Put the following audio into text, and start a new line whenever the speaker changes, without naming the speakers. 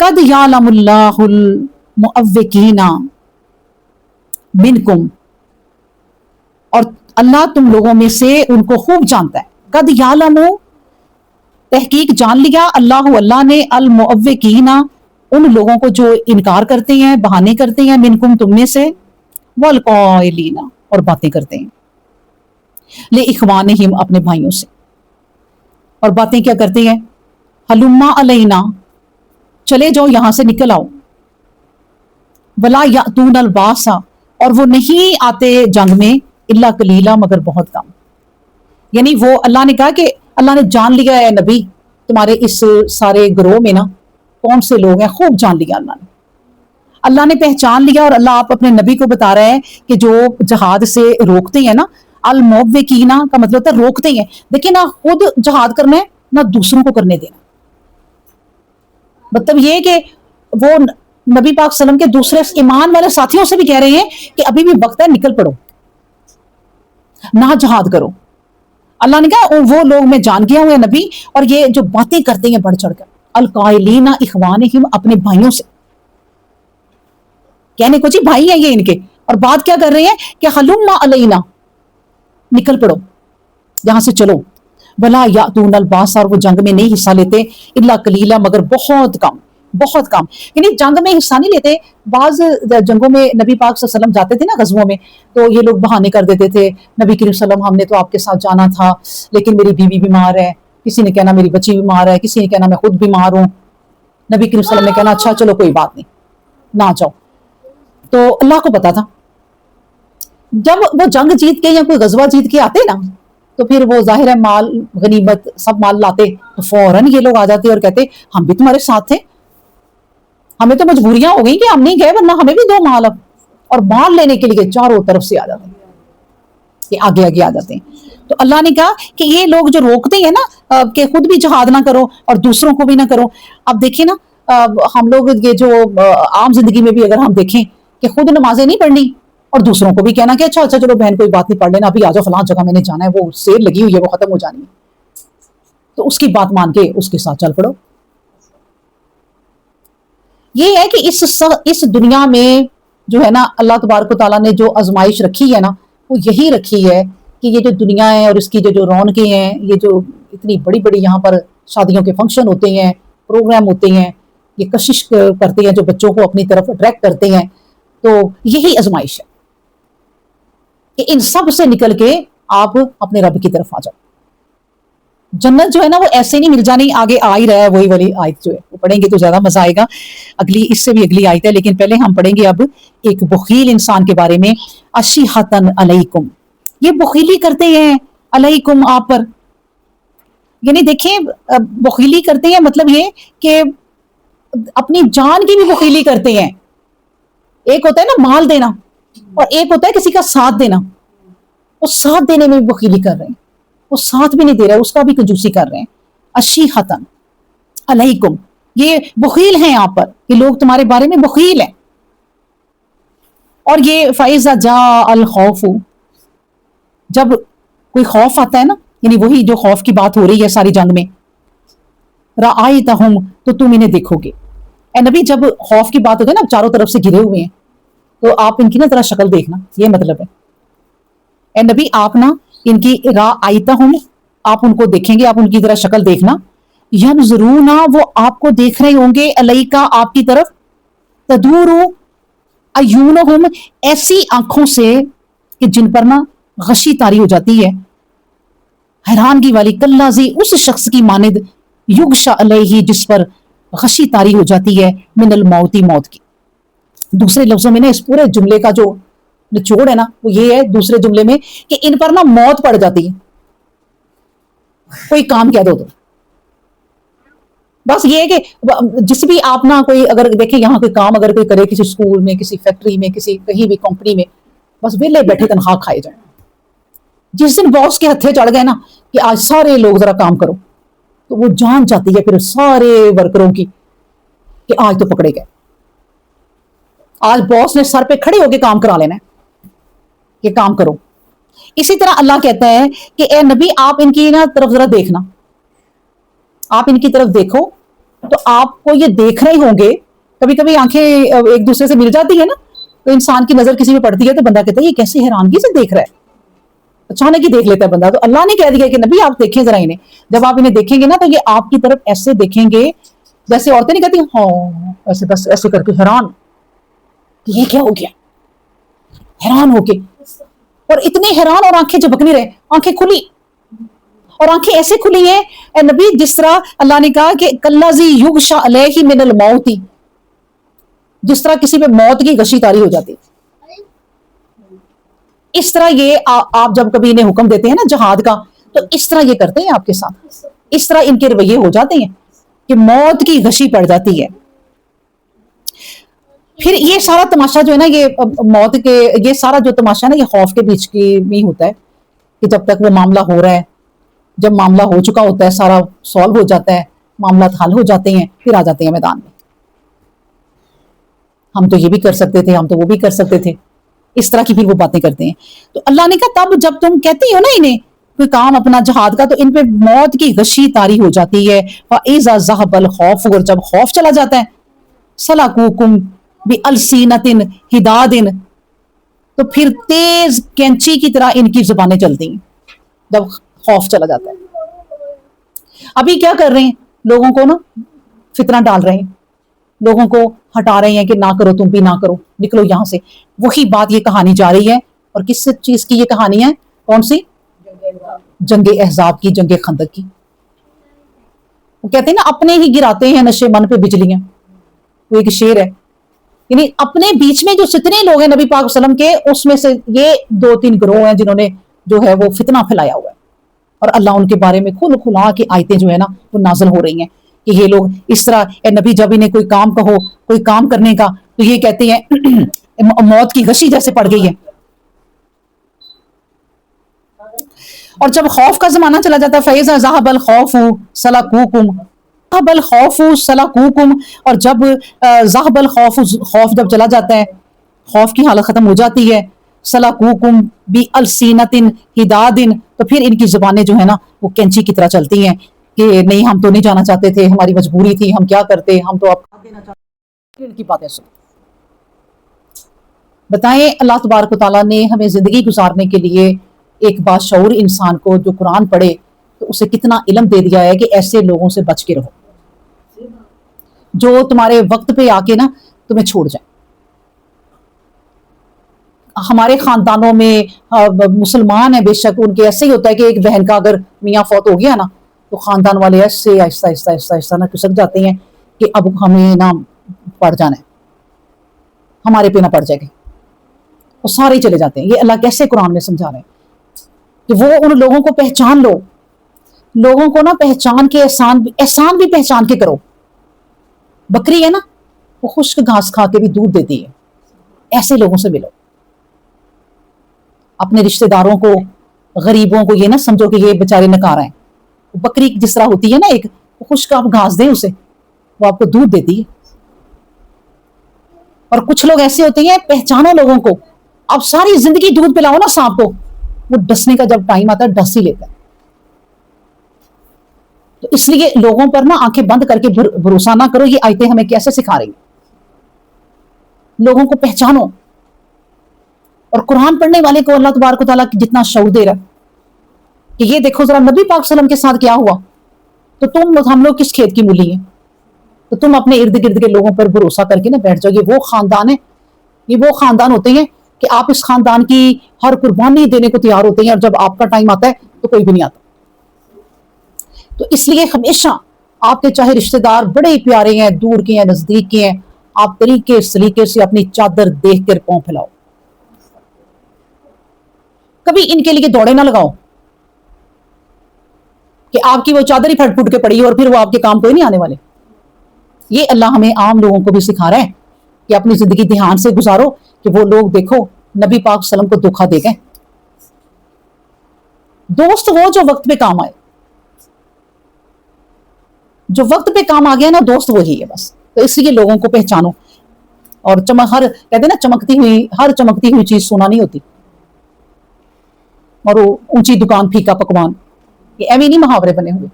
قد یعلم اللہ المعوقین منکم، اور اللہ تم لوگوں میں سے ان کو خوب جانتا ہے. قد یعلم، تحقیق جان لیا، اللہ نے، المعوقین ان لوگوں کو جو انکار کرتے ہیں، بہانے کرتے ہیں، منکم تم میں سے، والقائلین اور باتیں کرتے ہیں، لإخوانہم اپنے بھائیوں سے، اور باتیں کیا کرتے ہیں، ہلما علینا چلے جاؤ یہاں سے نکل آؤ، ولا یأتون الباس اور وہ نہیں آتے جنگ میں، الا قلیلا مگر بہت کم. یعنی وہ اللہ نے کہا کہ اللہ نے جان لیا ہے نبی تمہارے اس سارے گروہ میں نا کون سے لوگ ہیں، خوب جان لیا اللہ نے پہچان لیا. اور اللہ آپ اپنے نبی کو بتا رہے ہیں کہ جو جہاد سے روکتے ہیں نا، الموقینا کا مطلب ہوتا ہے روکتے ہیں. دیکھیں نہ خود جہاد کرنا ہے نہ دوسروں کو کرنے دینا، مطلب یہ کہ وہ نبی پاک صلی اللہ علیہ وسلم کے دوسرے ایمان والے ساتھیوں سے بھی کہہ رہے ہیں کہ ابھی بھی وقت ہے، نکل پڑو، نہ جہاد کرو. اللہ نے کہا وہ لوگ میں جان گیا ہوں نبی، اور یہ جو باتیں کرتے ہیں بڑھ چڑھ کر، القائلین اخوانہم اپنے بھائیوں سے، کہنے کو جی بھائی ہیں یہ ان کے، اور بات کیا کر رہے ہیں کہ ہلما علینا نکل پڑو یہاں سے چلو، ولا یاتون الباس اور وہ جنگ میں نہیں حصہ لیتے، الا قلیلا مگر بہت کم، بہت کم. یعنی جنگ میں حصہ نہیں لیتے. بعض جنگوں میں نبی پاک صلی اللہ علیہ وسلم جاتے تھے نا غزووں میں، تو یہ لوگ بہانے کر دیتے تھے، نبی کریم صلی اللہ علیہ وسلم ہم نے تو آپ کے ساتھ جانا تھا لیکن میری بیوی بیمار ہے، کسی نے کہنا میری بچی بیمار ہے، کسی نے کہنا میں خود بیمار ہوں. نبی کریم صلی اللہ علیہ وسلم نے کہنا اچھا چلو کوئی بات نہیں نہ جاؤ. تو اللہ کو پتا تھا جب وہ جنگ جیت کے یا کوئی غزوہ جیت کے آتے نا تو پھر وہ ظاہر ہے مال غنیمت سب مال لاتے، تو فوراً یہ لوگ آ جاتے اور کہتے ہم بھی تمہارے ساتھ تھے، ہمیں تو مجبوریاں ہو گئی کہ ہم نہیں گئے ورنہ ہمیں بھی دو مال اب. اور مال لینے کے لیے چاروں طرف سے آ جاتے ہیں کہ آگے آگے آ جاتے ہیں. تو اللہ نے کہا کہ یہ لوگ جو روکتے ہیں نا کہ خود بھی جہاد نہ کرو اور دوسروں کو بھی نہ کرو. اب دیکھیں نا ہم لوگ یہ جو عام زندگی میں بھی اگر ہم دیکھیں کہ خود نمازیں نہیں پڑھنی اور دوسروں کو بھی کہنا کہ اچھا اچھا چلو بہن کوئی بات نہیں پڑھ لینا، ابھی آ جاؤ فلاں جگہ میں نے جانا ہے، وہ سیل لگی ہوئی ہے وہ ختم ہو جانی ہے، تو اس کی بات مان کے اس کے ساتھ چل پڑو. یہ ہے کہ اس دنیا میں جو ہے نا اللہ تبارک و تعالیٰ نے جو آزمائش رکھی ہے نا وہ یہی رکھی ہے کہ یہ جو دنیا ہے اور اس کی جو رونقیں ہیں، یہ جو اتنی بڑی بڑی یہاں پر شادیوں کے فنکشن ہوتے ہیں، پروگرام ہوتے ہیں، یہ کشش کرتے ہیں جو بچوں کو اپنی طرف اٹریکٹ کرتے ہیں، تو یہی آزمائش ہے کہ ان سب سے نکل کے آپ اپنے رب کی طرف آ جاؤ. جنت جو ہے نا وہ ایسے نہیں مل جانی، آگے آ ہی رہا ہے وہی والی آیت جو ہے وہ پڑھیں گے تو زیادہ مزہ آئے گا. اگلی اس سے بھی اگلی آیت ہے، لیکن پہلے ہم پڑھیں گے اب ایک بخیل انسان کے بارے میں. اشیحتن علیکم، یہ بخیلی کرتے ہیں علیکم آپ پر. یعنی دیکھیں بخیلی کرتے ہیں مطلب یہ کہ اپنی جان کی بھی بخیلی کرتے ہیں. ایک ہوتا ہے نا مال دینا اور ایک ہوتا ہے کسی کا ساتھ دینا، وہ ساتھ دینے میں بھی بخیلی کر رہے ہیں، وہ ساتھ بھی نہیں دے رہے، اس کا بھی کنجوسی کر رہے ہیں. اشیحتن علیکم، یہ بخیل ہیں آپ پر، یہ لوگ تمہارے بارے میں بخیل ہیں. اور یہ فَإِذَا جَاءَ الْخَوْفُ، جب کوئی خوف آتا ہے نا، یعنی وہی جو خوف کی بات ہو رہی ہے ساری جنگ میں، رَأَيْتَهُمْ تو تم انہیں دیکھو گے. اے نبی جب خوف کی بات ہوتی ہے نا چاروں طرف سے گھرے ہوئے ہیں تو آپ ان کی نا ذرا شکل دیکھنا، یہ مطلب ہے اے نبی آپ نا ان کی رَأَيْتَهُمْ آپ ان کو دیکھیں گے، آپ ان کی ذرا شکل دیکھنا. يَنْظُرُونَ وہ آپ کو دیکھ رہے ہوں گے، عَلَيْكَ آپ کی طرف، تَدُورُ أَعْيُنُهُمْ ایسی آنکھوں سے کہ جن پر نا غشی طاری ہو جاتی ہے، حیرانگی والی، کالذی اس شخص کی مانند، یغشی علیہ جس پر غشی طاری ہو جاتی ہے، من الموت موت کی. دوسرے لفظوں میں نا اس پورے جملے کا جو نچوڑ ہے نا وہ یہ ہے دوسرے جملے میں کہ ان پر نا موت پڑ جاتی ہے، کوئی کام کہہ دو تو بس یہ ہے کہ جس بھی آپ نا کوئی اگر دیکھیں یہاں کوئی کام اگر کوئی کرے کسی اسکول میں، کسی فیکٹری میں، کسی کہیں بھی کمپنی میں، بس ویلے بیٹھے تنخواہ کھائے جائیں. جس دن باس کے ہتھے چڑھ گئے نا کہ آج سارے لوگ ذرا کام کرو تو وہ جان جاتی ہے پھر سارے ورکروں کی کہ آج تو پکڑے گئے، آج باس نے سر پہ کھڑے ہو کے کام کرا لینا ہے کہ کام کرو. اسی طرح اللہ کہتا ہے کہ اے نبی آپ ان کی نا طرف ذرا دیکھنا، آپ ان کی طرف دیکھو، تو آپ کو یہ دیکھ رہے ہوں گے، کبھی کبھی آنکھیں ایک دوسرے سے مل جاتی ہے نا، تو انسان کی نظر کسی پہ پڑتی ہے تو بندہ کہتا ہے یہ کیسی حیرانگی سے دیکھ رہا ہے، اچانک ہی دیکھ لیتا ہے بندہ. تو اللہ نے کہہ دیا کہ نبی آپ دیکھیں ذرا انہیں، جب آپ انہیں دیکھیں گے نا تو یہ آپ کی طرف ایسے دیکھیں گے جیسے عورتیں نہیں کہتی ہاں، ایسے بس ایسے کر کے حیران کہ یہ کیا ہو گیا، حیران ہو کے، اور اتنی حیران اور آنکھیں جھپک نہیں رہے، آنکھیں کھلی، اور آنکھیں ایسے کھلی ہیں اے نبی جس طرح اللہ نے کہا کہ کلذی یغشی علیہ من الموت، جس طرح کسی پہ موت کی غشی طاری ہو جاتی. اس طرح یہ آپ جب کبھی انہیں حکم دیتے ہیں نا جہاد کا تو اس طرح یہ کرتے ہیں آپ کے ساتھ، اس طرح ان کے رویے ہو جاتے ہیں کہ موت کی غشی پڑ جاتی ہے. پھر یہ سارا تماشا جو ہے نا، یہ موت کے، یہ سارا جو تماشا ہے نا، یہ خوف کے بیچ کی میں ہوتا ہے کہ جب تک وہ معاملہ ہو رہا ہے، جب معاملہ ہو چکا ہوتا ہے، سارا سالو ہو جاتا ہے، معاملات حل ہو جاتے ہیں، پھر آ جاتے ہیں میدان میں، ہم تو یہ بھی کر سکتے تھے، ہم تو وہ بھی کر سکتے تھے، اس طرح کی پھر وہ باتیں کرتے ہیں. تو اللہ نے کہا تب جب تم کہتی ہو نا انہیں کوئی کام اپنا جہاد کا، تو ان پہ موت کی غشی طاری ہو جاتی ہے. فَإِذَا ذَهَبَ الْخَوْفُ، اور جب خوف چلا جاتا ہے، سَلَكُوكُمْ بِأَلْسِنَةٍ حِدَادٍ، تو پھر تیز کینچی کی طرح ان کی زبانیں چلتی ہیں جب خوف چلا جاتا ہے. ابھی کیا کر رہے ہیں، لوگوں کو نا فتنہ ڈال رہے ہیں، لوگوں کو ہٹا رہے ہیں کہ نہ کرو، تم بھی نہ کرو، نکلو یہاں سے. وہی بات یہ کہانی جا رہی ہے، اور کس چیز کی یہ کہانی ہے، کون سی؟ جنگ احزاب کی، جنگ خندق کی. وہ کہتے ہیں نا اپنے ہی گراتے ہیں نشے من پہ بجلیاں، وہ ایک شعر ہے. یعنی اپنے بیچ میں جو جتنے لوگ ہیں نبی پاک وسلم کے، اس میں سے یہ 2-3 گروہ ہیں جنہوں نے جو ہے وہ فتنہ پھیلایا ہوا ہے، اور اللہ ان کے بارے میں کھل کھلا کے آیتیں جو ہے نا وہ نازل ہو رہی ہیں کہ یہ لوگ اس طرح، اے نبی جب انہیں کوئی کام کہو، کوئی کام کرنے کا، تو یہ کہتے ہیں موت کی غشی جیسے پڑ گئی ہے. اور جب خوف کا زمانہ چلا جاتا ہے، فَإِذَا ذَهَبَ الْخَوْفُ سَلَكُوكُمْ، ذَهَبَ الْخَوْفُ سَلَكُوكُمْ، اور جب ذَهَبَ الْخَوْفُ، خوف جب چلا جاتا ہے، خوف کی حالت ختم ہو جاتی ہے، سَلَكُوكُمْ بِأَلْسِنَةٍ حِدَادٍ، تو پھر ان کی زبانیں جو ہے نا وہ کینچی کی طرح چلتی ہیں کہ نہیں ہم تو نہیں جانا چاہتے تھے، ہماری مجبوری تھی، ہم کیا کرتے، ہم تو آپ دینا چاہتے تھے. ان کی باتیں سن بتائیں، اللہ تبارک و تعالیٰ نے ہمیں زندگی گزارنے کے لیے ایک باشعور انسان کو جو قرآن پڑھے تو اسے کتنا علم دے دیا ہے کہ ایسے لوگوں سے بچ کے رہو جو تمہارے وقت پہ آ کے نا تمہیں چھوڑ جائیں. ہمارے خاندانوں میں مسلمان ہیں بے شک، ان کے ایسے ہی ہوتا ہے کہ ایک بہن کا اگر میاں فوت ہو گیا نا تو خاندان والے ایسے آہستہ آہستہ آہستہ آہستہ نہ کھسک جاتے ہیں کہ اب ہمیں نہ پڑ جانا ہے، ہمارے پہ نہ پڑ جائے گا، وہ سارے ہی چلے جاتے ہیں. یہ اللہ کیسے قرآن میں سمجھا رہے ہیں کہ وہ ان لوگوں کو پہچان لو، لوگوں کو نا پہچان کے احسان بھی پہچان کے کرو. بکری ہے نا، وہ خشک گھاس کھا کے بھی دودھ دیتی ہے، ایسے لوگوں سے ملو. اپنے رشتہ داروں کو، غریبوں کو یہ نہ سمجھو کہ یہ بیچارے نکارا ہیں. بکری جس طرح ہوتی ہے نا ایک، خشک آپ گھاس دیں اسے، وہ آپ کو دودھ دیتی ہے. اور کچھ لوگ ایسے ہوتے ہیں، پہچانو لوگوں کو. آپ ساری زندگی دودھ پلاؤ نا سانپ کو، وہ ڈسنے کا جب ٹائم آتا ہے ڈس ہی لیتا ہے. تو اس لیے لوگوں پر نا آنکھیں بند کر کے بھروسہ نہ کرو. یہ آیتیں ہمیں کیسے سکھا رہی ہیں، لوگوں کو پہچانو. اور قرآن پڑھنے والے کو اللہ تبارک و تعالیٰ جتنا شعور دے رہا ہے کہ یہ دیکھو ذرا نبی پاک صلی اللہ علیہ وسلم کے ساتھ کیا ہوا، تو ہم لوگ کس کھیت کی مولی ہیں. تو تم اپنے ارد گرد کے لوگوں پر بھروسہ کر کے نہ بیٹھ جاؤ. یہ وہ خاندان ہے، یہ وہ خاندان ہوتے ہیں کہ آپ اس خاندان کی ہر قربانی دینے کو تیار ہوتے ہیں، اور جب آپ کا ٹائم آتا ہے تو کوئی بھی نہیں آتا. تو اس لیے ہمیشہ آپ کے چاہے رشتہ دار بڑے ہی پیارے ہیں، دور کے ہیں، نزدیک کے ہیں، آپ طریقے سلیقے سے اپنی چادر دیکھ کر پاؤں پھیلاؤ. کبھی ان کے لیے دوڑے نہ لگاؤ کہ آپ کی وہ چادر ہی پھٹ پھٹ کے پڑی اور پھر وہ آپ کے کام کوئی نہیں آنے والے. یہ اللہ ہمیں عام لوگوں کو بھی سکھا رہا ہے کہ اپنی زندگی دھیان سے گزارو کہ وہ لوگ دیکھو نبی پاک صلی اللہ علیہ وسلم کو دھوکا دے گئے. دوست وہ جو وقت پہ کام آئے، جو وقت پہ کام آ گیا نا، دوست وہی ہے بس. تو اس لیے لوگوں کو پہچانو. اور کہتے ہیں نا ہر چمکتی ہوئی چیز سونا نہیں ہوتی، اور وہ اونچی دکان پھیکا پکوان، یہ ایویں نہیں محاورے بنے ہوئے.